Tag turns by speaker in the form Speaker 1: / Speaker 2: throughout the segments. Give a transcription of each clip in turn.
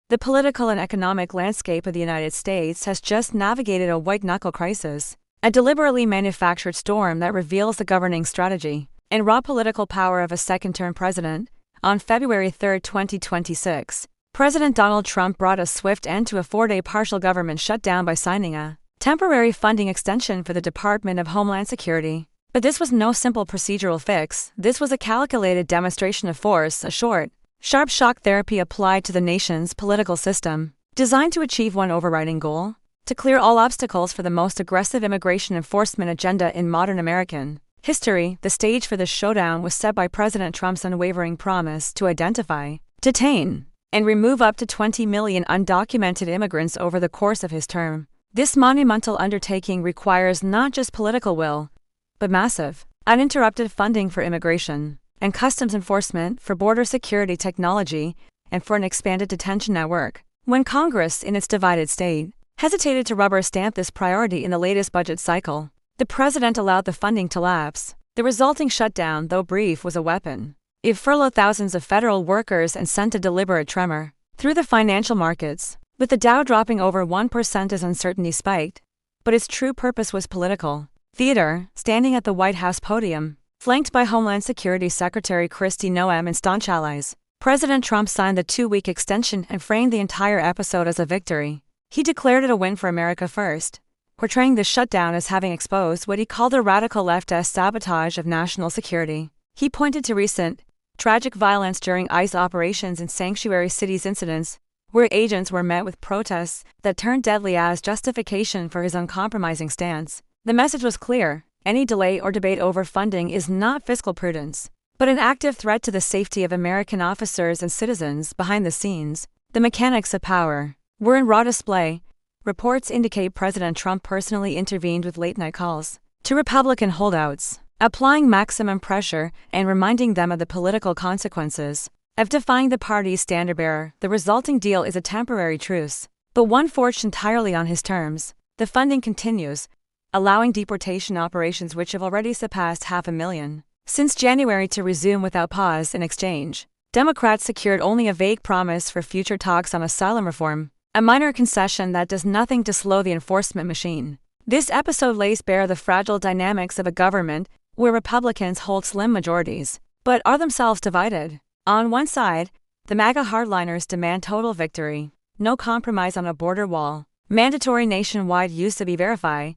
Speaker 1: The political and economic landscape of the United States has just navigated a white-knuckle crisis, a deliberately manufactured storm that reveals the governing strategy and raw political power of a second-term president. On February 3, 2026, President Donald Trump brought a swift end to a 4-day partial government shutdown by signing a temporary funding extension for the Department of Homeland Security. But this was no simple procedural fix. This was a calculated demonstration of force, a short, sharp shock therapy applied to the nation's political system, designed to achieve one overriding goal: to clear all obstacles for the most aggressive immigration enforcement agenda in modern American history. The stage for this showdown was set by President Trump's unwavering promise to identify, detain, and remove up to 20 million undocumented immigrants over the course of his term. This monumental undertaking requires not just political will, but massive, uninterrupted funding for immigration and customs enforcement, for border security technology, and for an expanded detention network. When Congress, in its divided state, hesitated to rubber stamp this priority in the latest budget cycle, the president allowed the funding to lapse. The resulting shutdown, though brief, was a weapon. It furloughed thousands of federal workers and sent a deliberate tremor through the financial markets, with the Dow dropping over 1% as uncertainty spiked. But its true purpose was political theater. Standing at the White House podium, flanked by Homeland Security Secretary Kristi Noem and staunch allies, President Trump signed the 2-week extension and framed the entire episode as a victory. He declared it a win for America first, portraying the shutdown as having exposed what he called a radical leftist sabotage of national security. He pointed to recent, tragic violence during ICE operations in sanctuary cities incidents, where agents were met with protests that turned deadly, as justification for his uncompromising stance. The message was clear: any delay or debate over funding is not fiscal prudence, but an active threat to the safety of American officers and citizens. Behind the scenes, the mechanics of power were in raw display. Reports indicate President Trump personally intervened with late-night calls to Republican holdouts, applying maximum pressure and reminding them of the political consequences of defying the party's standard-bearer. The resulting deal is a temporary truce, but one forged entirely on his terms. The funding continues, allowing deportation operations, which have already surpassed 500,000 since January, to resume without pause. In exchange, Democrats secured only a vague promise for future talks on asylum reform, a minor concession that does nothing to slow the enforcement machine. This episode lays bare the fragile dynamics of a government where Republicans hold slim majorities, but are themselves divided. On one side, the MAGA hardliners demand total victory, no compromise on a border wall, mandatory nationwide use of E-Verify,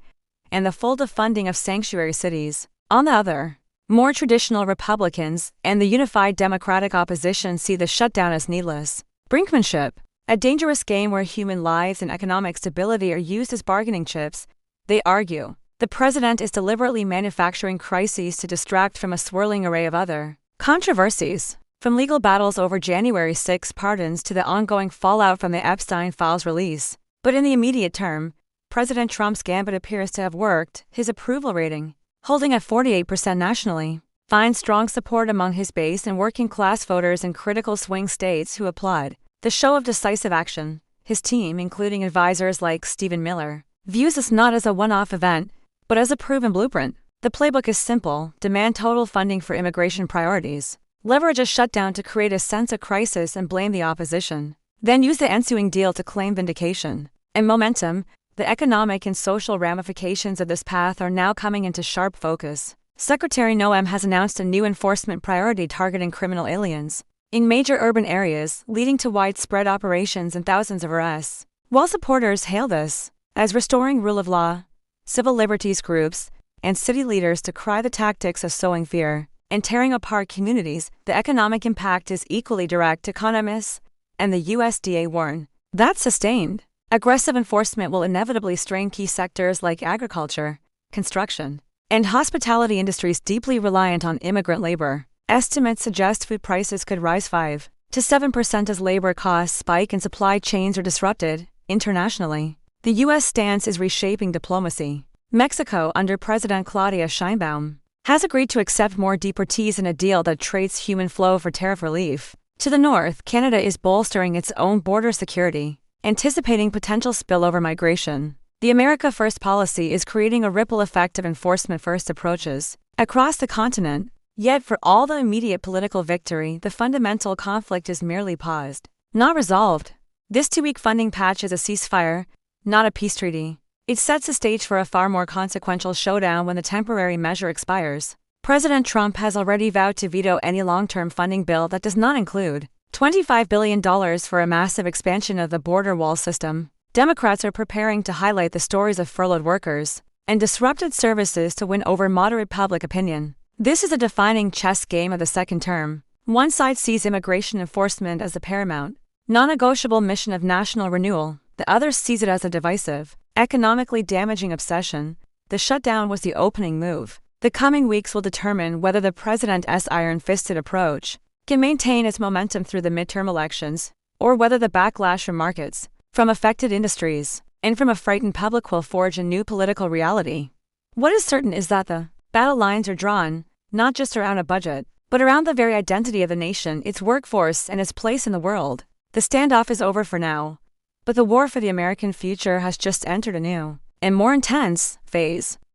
Speaker 1: and the full defunding of sanctuary cities. On the other, more traditional Republicans and the unified Democratic opposition see the shutdown as needless brinkmanship, a dangerous game where human lives and economic stability are used as bargaining chips. They argue the president is deliberately manufacturing crises to distract from a swirling array of other controversies, from legal battles over January 6 pardons to the ongoing fallout from the Epstein files release. But in the immediate term, President Trump's gambit appears to have worked. His approval rating, holding at 48% nationally, finds strong support among his base and working-class voters in critical swing states who applaud the show of decisive action. His team, including advisors like Stephen Miller, views this not as a one-off event, but as a proven blueprint. The playbook is simple: demand total funding for immigration priorities, leverage a shutdown to create a sense of crisis and blame the opposition, then use the ensuing deal to claim vindication and momentum. The economic and social ramifications of this path are now coming into sharp focus. Secretary Noem has announced a new enforcement priority targeting criminal aliens in major urban areas, leading to widespread operations and thousands of arrests. While supporters hail this as restoring rule of law, civil liberties groups and city leaders decry the tactics of sowing fear and tearing apart communities, the economic impact is equally direct. Economists and the USDA warn that sustained, aggressive enforcement will inevitably strain key sectors like agriculture, construction, and hospitality industries deeply reliant on immigrant labor. Estimates suggest food prices could rise 5 to 7% as labor costs spike and supply chains are disrupted. Internationally, the U.S. stance is reshaping diplomacy. Mexico, under President Claudia Sheinbaum, has agreed to accept more deportees in a deal that trades human flow for tariff relief. To the north, Canada is bolstering its own border security, anticipating potential spillover migration. The America First policy is creating a ripple effect of enforcement-first approaches across the continent. Yet for all the immediate political victory, the fundamental conflict is merely paused, not resolved. This 2-week funding patch is a ceasefire, not a peace treaty. It sets the stage for a far more consequential showdown when the temporary measure expires. President Trump has already vowed to veto any long-term funding bill that does not include $25 billion for a massive expansion of the border wall system. Democrats are preparing to highlight the stories of furloughed workers and disrupted services to win over moderate public opinion. This is a defining chess game of the second term. One side sees immigration enforcement as the paramount, non-negotiable mission of national renewal. The other sees it as a divisive, economically damaging obsession. The shutdown was the opening move. The coming weeks will determine whether the president's iron-fisted approach can maintain its momentum through the midterm elections, or whether the backlash from markets, from affected industries, and from a frightened public will forge a new political reality. What is certain is that the battle lines are drawn, not just around a budget, but around the very identity of the nation, its workforce, and its place in the world. The standoff is over for now, but the war for the American future has just entered a new and more intense phase.